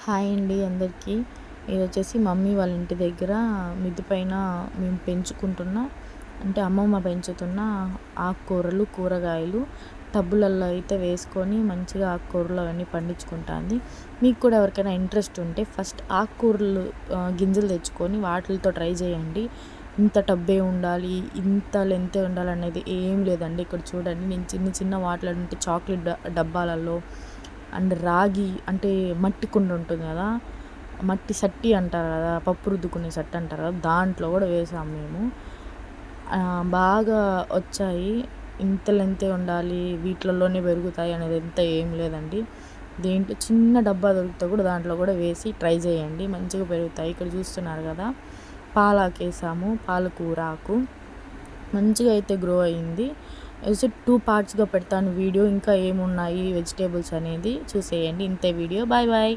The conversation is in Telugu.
హాయ్ అండి అందరికీ. ఇది వచ్చేసి మమ్మీ వాళ్ళ ఇంటి దగ్గర మిద్ది పైన మేము పెంచుకుంటున్న అంటే అమ్మమ్మ పెంచుతున్న ఆకుకూరలు, కూరగాయలు టబ్బులలో అయితే వేసుకొని మంచిగా ఆకుకూరలు అవన్నీ పండించుకుంటుంది. మీకు కూడా ఎవరికైనా ఇంట్రెస్ట్ ఉంటే ఫస్ట్ ఆకుకూరలు గింజలు తెచ్చుకొని వాటితో ట్రై చేయండి. ఇంత టబ్బే ఉండాలి, ఇంత లెంతే ఉండాలి అనేది ఏం లేదండి. ఇక్కడ చూడండి, నేను చిన్న చిన్న వాటిలో ఉంటే చాక్లెట్ డబ్బాలలో అండ్ రాగి అంటే మట్టి కుండ ఉంటుంది కదా, మట్టి సట్టి అంటారు కదా, పప్పు రుద్దుకునే సట్టి అంటారు కదా, దాంట్లో కూడా వేసాము మేము. బాగా వచ్చాయి. ఇంత లెంతే ఉండాలి, వీటిలలోనే పెరుగుతాయి అనేది ఎంత ఏం లేదండి. దేంట్లో చిన్న డబ్బా దొరికితే కూడా దాంట్లో కూడా వేసి ట్రై చేయండి, మంచిగా పెరుగుతాయి. ఇక్కడ చూస్తున్నారు కదా, పాలాకు వేసాము, పాలకూర ఆకు మంచిగా అయితే గ్రో అయ్యింది. 2 పార్ట్స్గా పెడతాను వీడియో, ఇంకా ఏమున్నాయి వెజిటేబుల్స్ అనేది చూసేయండి. ఇంతే వీడియో. Bye bye.